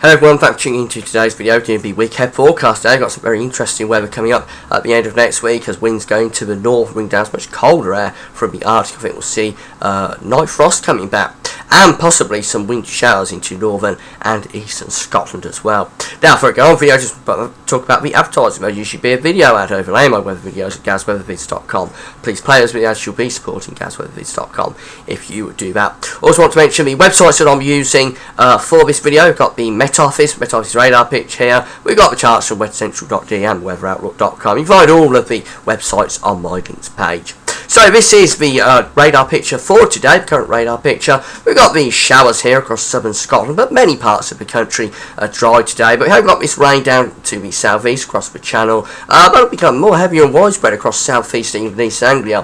Hello everyone, thanks for tuning into today's video. DNB weekend forecast today. Got some very interesting weather coming up at the end of next week as winds going to the north bring down some much colder air from the Arctic. I think we'll see night frost coming back and possibly some winter showers into northern and eastern Scotland as well. Now for a go on video, just talk about the advertising. There usually be a video ad overlay my weather videos at gazweathervids.com. Please play those videos, you'll be supporting gazweathervids.com if you do that. Also want to mention the websites that I'm using for this video. We've got the Met Office radar pitch here. We've got the charts from weathercentral.de and weatheroutlook.com. You can find all of the websites on my links page. So this is the radar picture for today, the current radar picture. We've got these showers here across southern Scotland, but many parts of the country are dry today. But we have got this rain down to the southeast across the channel, but it'll become more heavier and widespread across southeast England and East Anglia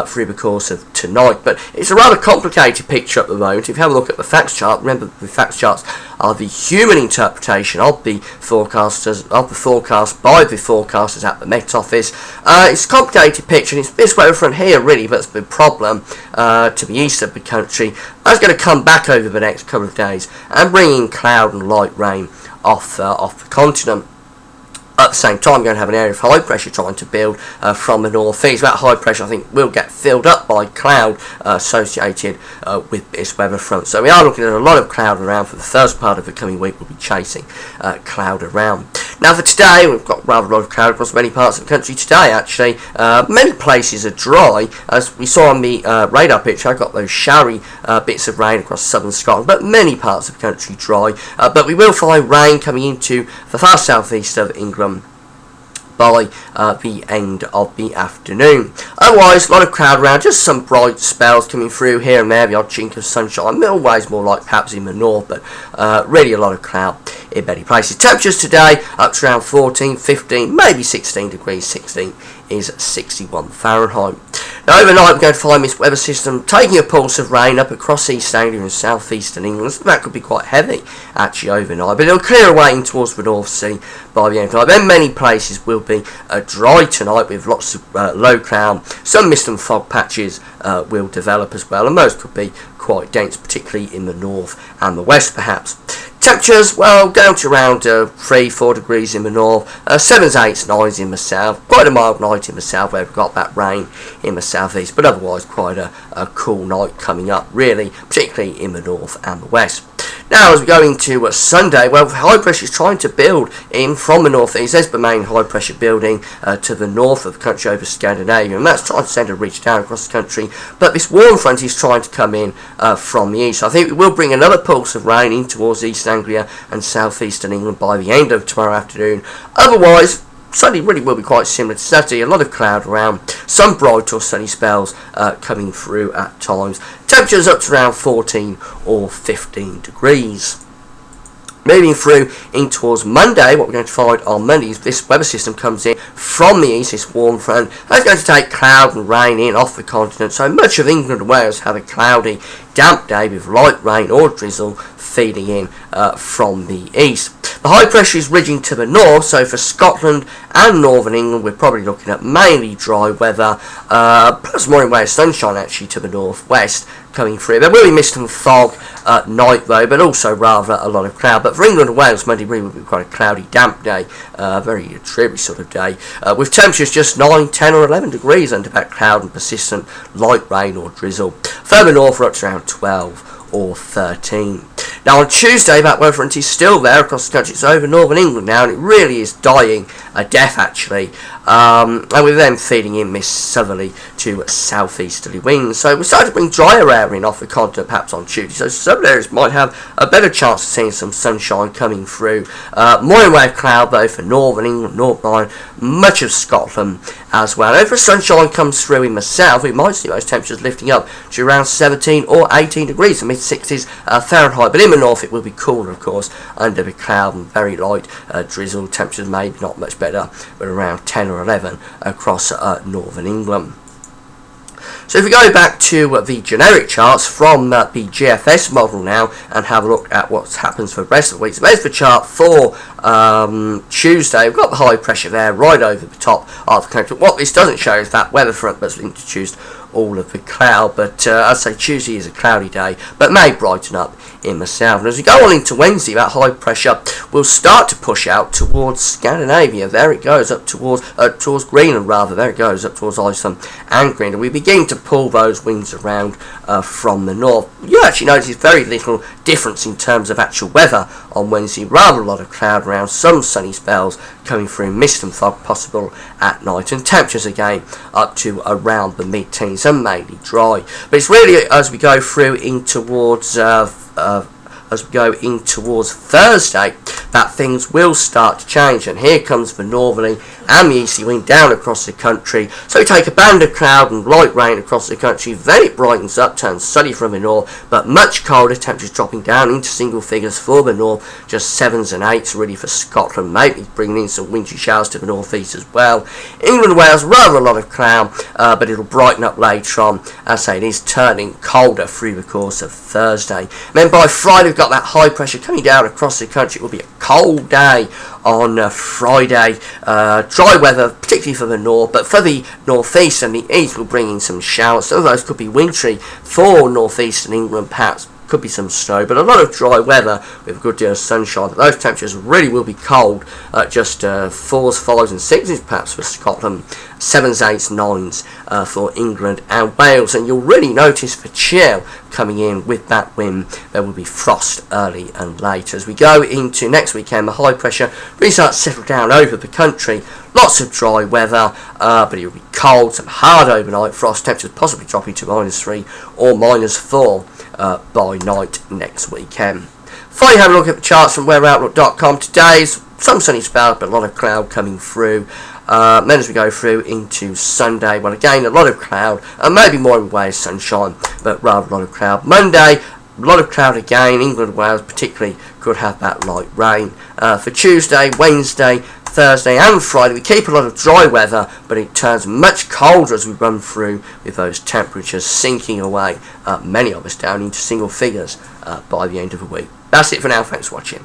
through the course of tonight. But it's a rather complicated picture at the moment. If you have a look at the facts chart, remember the facts charts are the human interpretation of the forecasters, of the forecast by the forecasters at the Met Office. It's a complicated picture, and it's this weather front here really that's the problem to the east of the country. That's going to come back over the next couple of days and bring in cloud and light rain off the continent. At the same time, we're going to have an area of high pressure trying to build from the northeast. That high pressure, I think, will get filled up by cloud associated with this weather front. So we are looking at a lot of cloud around for the first part of the coming week. We'll be chasing cloud around. Now for today, we've got rather a lot of cloud across many parts of the country today, actually. Many places are dry. As we saw on the radar picture, I got those showery bits of rain across southern Scotland, but many parts of the country dry. But we will find rain coming into the far southeast of England by the end of the afternoon. Otherwise, a lot of cloud around, just some bright spells coming through here and there, the odd chink of sunshine, always more like perhaps in the north, but really a lot of cloud in many places. Temperatures today up to around 14, 15, maybe 16 degrees. 16 is 61 Fahrenheit. Now overnight we're going to find this weather system taking a pulse of rain up across East Anglia and South Eastern England. So that could be quite heavy actually overnight, but it'll clear away in towards the North Sea by the end of the night. Then many places will be dry tonight with lots of low cloud. Some mist and fog patches will develop as well, and most could be quite dense, particularly in the north and the west perhaps. Temperatures, well, down to around 3-4 degrees in the north, 7s, 8s, 9s in the south. Quite a mild night in the south where we've got that rain in the southeast, but otherwise quite a cool night coming up, really, particularly in the north and the west. Now, as we go into Sunday, well, high pressure is trying to build in from the northeast. There's the main high pressure building to the north of the country over Scandinavia, and that's trying to send a ridge down across the country. But this warm front is trying to come in from the east. I think it will bring another pulse of rain in towards East Anglia and southeastern England by the end of tomorrow afternoon. Otherwise, Sunday really will be quite similar to Saturday. A lot of cloud around, some bright or sunny spells coming through at times. Temperatures up to around 14 or 15 degrees. Moving through in towards Monday, what we're going to find on Monday is this weather system comes in from the east, this warm front. That's going to take cloud and rain in off the continent. So much of England and Wales have a cloudy, damp day with light rain or drizzle feeding in from the east. The high pressure is ridging to the north, so for Scotland and northern England we're probably looking at mainly dry weather, plus more in way of sunshine actually to the northwest coming through. There will be mist and fog at night though, but also rather a lot of cloud. But for England and Wales, Monday really will be quite a cloudy, damp day, very dreary sort of day, with temperatures just 9, 10 or 11 degrees under that cloud and persistent light rain or drizzle. Further north we're up to around 12 or 13. Now on Tuesday, that weather front is still there across the country. It's over northern England now, and it really is dying a death actually. And with them feeding in this southerly to southeasterly winds. So we're starting to bring drier air in off the continent perhaps on Tuesday. So some areas might have a better chance of seeing some sunshine coming through. More in way of cloud though for northern England, North Line, much of Scotland as well. And if the sunshine comes through in the south, we might see those temperatures lifting up to around 17 or 18 degrees, the mid-60s Fahrenheit. But in the north it will be cooler of course under the cloud and very light drizzle. Temperatures maybe not much better, but around 10 or 11 across northern England. So if we go back to the generic charts from the GFS model now and have a look at what happens for the rest of the week. So there's the chart for Tuesday. We've got the high pressure there right over the top of the country. What this doesn't show is that weather front that's introduced all of the cloud, but I'd say Tuesday is a cloudy day, but may brighten up in the south. And as we go on into Wednesday, that high pressure will start to push out towards Scandinavia. There it goes, up towards Greenland rather. There it goes, up towards Iceland and Greenland. We begin to pull those winds around from the north. You actually notice very little difference in terms of actual weather on Wednesday. Rather a lot of cloud around, some sunny spells coming through, mist and fog possible at night, and temperatures again up to around the mid-teens and mainly dry. But it's really as we go through in towards Thursday that things will start to change, and here comes the northerly and the easterly wind down across the country. So we take a band of cloud and light rain across the country, then it brightens up, turns sunny from the north, but much colder, temperatures dropping down into single figures for the north, just 7s and 8s really for Scotland, maybe bringing in some wintry showers to the northeast as well. England and Wales, rather a lot of cloud, but it'll brighten up later on. As I say, it is turning colder through the course of Thursday. And then by Friday we've got that high pressure coming down across the country. It will be a cold day on Friday. Dry weather, particularly for the north, but for the northeast and the east will bring in some showers. Some of those could be wintry for northeastern England, perhaps could be some snow, but a lot of dry weather with a good deal of sunshine. But those temperatures really will be cold, just 4s, 5s and 6s perhaps for Scotland, 7s, 8s, 9s for England and Wales. And you'll really notice the chill coming in with that wind. There will be frost early and late. As we go into next weekend, the high pressure really starts to settle down over the country. Lots of dry weather, but it will be cold, some hard overnight frost, temperatures possibly dropping to -3 or -4 by night next weekend. Finally, have a look at the charts from weatheroutlook.com. Today's some sunny spells, but a lot of cloud coming through. Then as we go through into Sunday, well again a lot of cloud, and maybe more in the way of sunshine, but rather a lot of cloud. Monday, a lot of cloud again. England and Wales particularly could have that light rain. For Tuesday, Wednesday, Thursday and Friday we keep a lot of dry weather, but it turns much colder as we run through, with those temperatures sinking away, many of us down into single figures by the end of the week. That's it for now, thanks for watching.